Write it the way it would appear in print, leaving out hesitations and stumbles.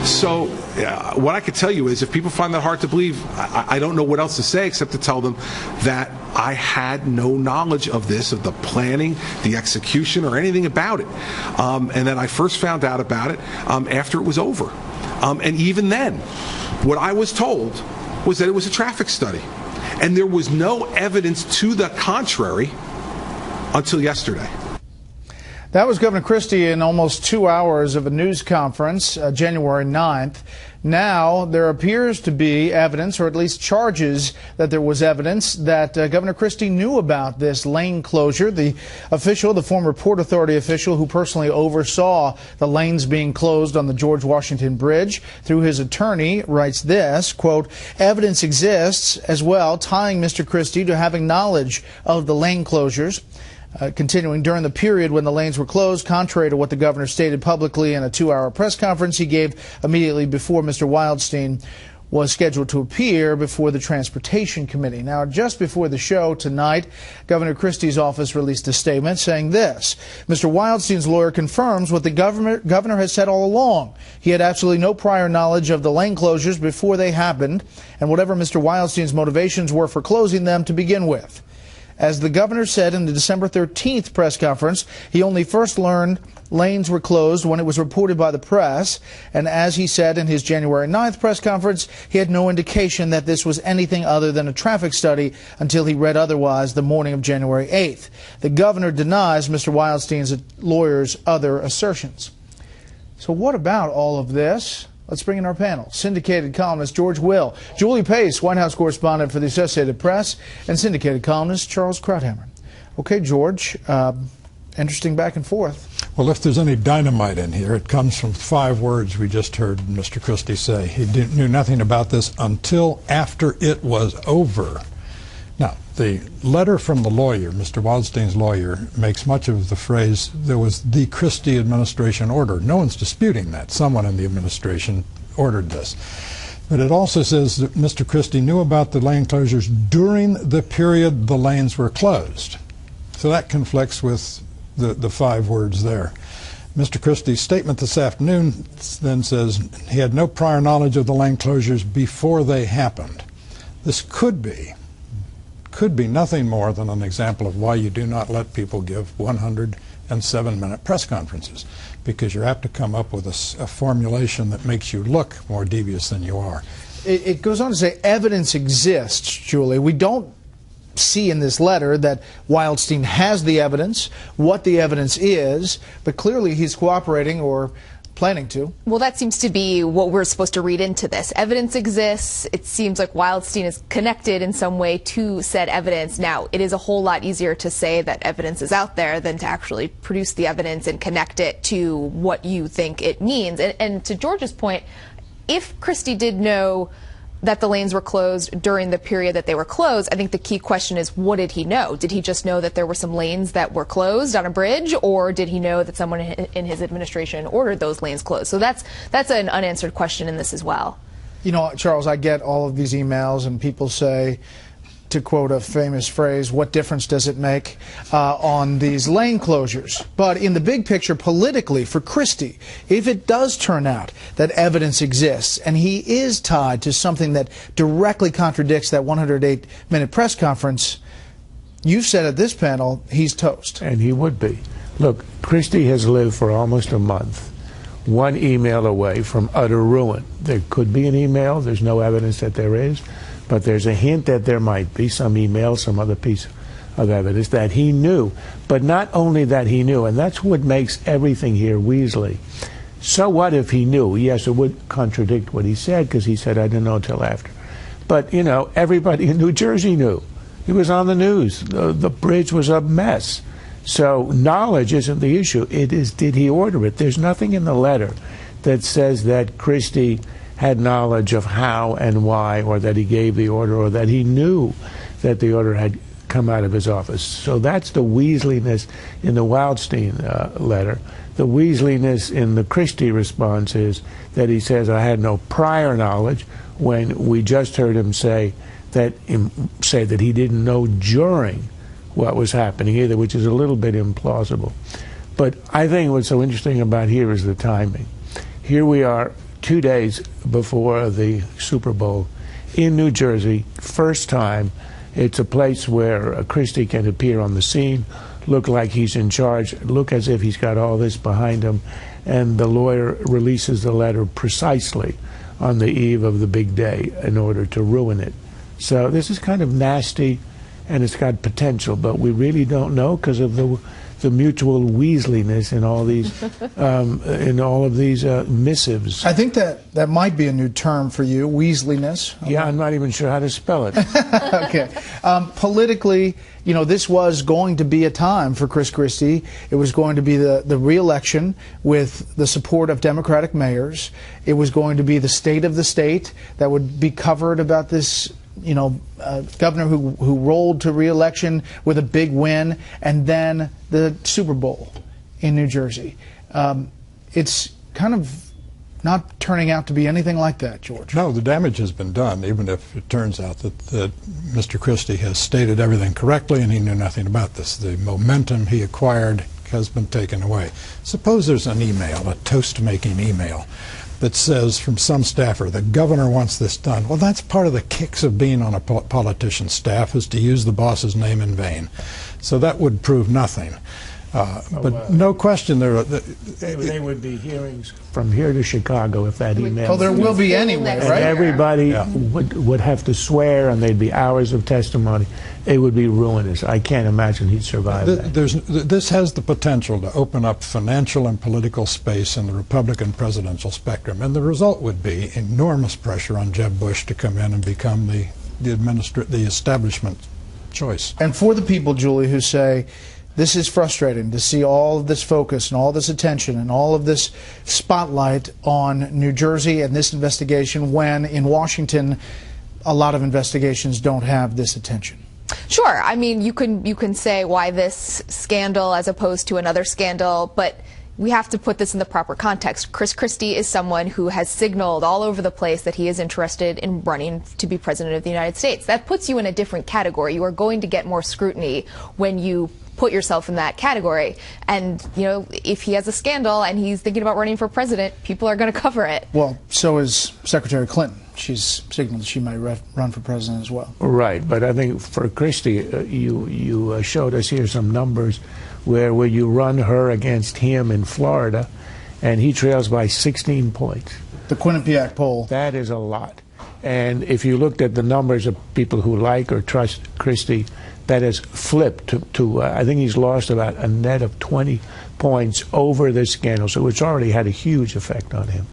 So what I could tell you is, if people find that hard to believe, I don't know what else to say except to tell them that I had no knowledge of this, of the planning, the execution, or anything about it. And that I first found out about it after it was over. And even then, what I was told was that it was a traffic study. And there was no evidence to the contrary until yesterday. That was Governor Christie in almost 2 hours of a news conference, January 9th. Now, there appears to be evidence, or at least charges, that there was evidence that Governor Christie knew about this lane closure. The official, the former Port Authority official who personally oversaw the lanes being closed on the George Washington Bridge, through his attorney, writes this, quote, "Evidence exists as well tying Mr. Christie to having knowledge of the lane closures." Continuing, during the period when the lanes were closed, contrary to what the governor stated publicly in a 2-hour press conference he gave immediately before Mr. Wildstein was scheduled to appear before the Transportation Committee. Now, just before the show tonight, Governor Christie's office released a statement saying this: Mr. Wildstein's lawyer confirms what the governor has said all along. He had absolutely no prior knowledge of the lane closures before they happened, and whatever Mr. Wildstein's motivations were for closing them to begin with. As the governor said in the December 13th press conference, he only first learned lanes were closed when it was reported by the press. And as he said in his January 9th press conference, he had no indication that this was anything other than a traffic study until he read otherwise the morning of January 8th. The governor denies Mr. Wildstein's lawyer's other assertions. So what about all of this? Let's bring in our panel. Syndicated columnist George Will, Julie Pace, White House correspondent for the Associated Press, and syndicated columnist Charles Krauthammer. Okay, George, interesting back and forth. Well, if there's any dynamite in here, it comes from 5 words we just heard Mr. Christie say. He knew nothing about this until after it was over. Now, the letter from the lawyer, Mr. Wildstein's lawyer, makes much of the phrase, there was the Christie administration order. No one's disputing that. Someone in the administration ordered this. But it also says that Mr. Christie knew about the lane closures during the period the lanes were closed. So that conflicts with the 5 words there. Mr. Christie's statement this afternoon then says he had no prior knowledge of the lane closures before they happened. This could be nothing more than an example of why you do not let people give 107-minute press conferences, because you're apt to come up with a formulation that makes you look more devious than you are. It goes on to say evidence exists, Julie. We don't see in this letter that Wildstein has the evidence, what the evidence is, but clearly he's cooperating or planning to. Well, that seems to be what we're supposed to read into this. Evidence exists. It seems like Wildstein is connected in some way to said evidence. Now, it is a whole lot easier to say that evidence is out there than to actually produce the evidence and connect it to what you think it means. And to George's point, if Christie did know that the lanes were closed during the period that they were closed, I think the key question is, what did he know? Did he just know that there were some lanes that were closed on a bridge, or did he know that someone in his administration ordered those lanes closed? So that's an unanswered question in this as well. You know, Charles, I get all of these emails and people say, to quote a famous phrase, what difference does it make on these lane closures? But in the big picture, politically, for Christie, if it does turn out that evidence exists and he is tied to something that directly contradicts that 108-minute press conference, you've said at this panel he's toast. And he would be. Look, Christie has lived for almost a month, one email away from utter ruin. There could be an email. There's no evidence that there is. But there's a hint that there might be some email, some other piece of evidence that he knew. But not only that he knew, and that's what makes everything here Weasley. So what if he knew? Yes, it would contradict what he said, because he said, I didn't know until after. But, you know, everybody in New Jersey knew. He was on the news. The bridge was a mess. So knowledge isn't the issue. It is, did he order it? There's nothing in the letter that says that Christie had knowledge of how and why, or that he gave the order, or that he knew that the order had come out of his office. So that's the Weasleyness in the Wildstein letter. The Weasleyness in the Christie response is that he says, I had no prior knowledge, when we just heard him say that he didn't know during what was happening either, which is a little bit implausible. But I think what's so interesting about here is the timing. Here we are 2 days before the Super Bowl in New Jersey. First time. It's a place where Christie can appear on the scene, look like he's in charge, look as if he's got all this behind him, and the lawyer releases the letter precisely on the eve of the big day in order to ruin it. So this is kind of nasty, and it's got potential, but we really don't know because of the mutual weaseliness in all these missives. I think that might be a new term for you, weaseliness. Yeah, I'm not even sure how to spell it. Okay. Politically, you know, this was going to be a time for Chris Christie. It was going to be the re-election with the support of Democratic mayors. It was going to be the state of the state that would be covered about this, you know, governor who rolled to re-election with a big win, and then the Super Bowl in New Jersey. It's kind of not turning out to be anything like that, George. No, the damage has been done, even if it turns out that Mr. Christie has stated everything correctly and he knew nothing about this. The momentum he acquired has been taken away. Suppose there's an email, a toast-making email, that says from some staffer, the governor wants this done. Well, that's part of the kicks of being on a politician's staff, is to use the boss's name in vain. So that would prove nothing. But no question, they would be hearings from here to Chicago if that email. Oh, there will be anyway, and right? everybody would have to swear, and there'd be hours of testimony. It would be ruinous. I can't imagine he'd survive that. This has the potential to open up financial and political space in the Republican presidential spectrum, and the result would be enormous pressure on Jeb Bush to come in and become the establishment choice. And for the people, Julie, who say, this is frustrating to see all of this focus and all this attention and all of this spotlight on New Jersey and this investigation, when in Washington a lot of investigations don't have this attention. Sure. I mean, you can say why this scandal as opposed to another scandal, but we have to put this in the proper context. Chris Christie is someone who has signaled all over the place that he is interested in running to be president of the United States. That puts you in a different category. You are going to get more scrutiny when you put yourself in that category. And, you know, if he has a scandal and he's thinking about running for president, people are going to cover it. Well, so is Secretary Clinton. She's signaled that she might run for president as well. Right, but I think for Christie, you showed us here some numbers where you run her against him in Florida, and he trails by 16 points. The Quinnipiac poll. That is a lot. And if you looked at the numbers of people who like or trust Christie, that has flipped to I think he's lost about a net of 20 points over this scandal. So it's already had a huge effect on him.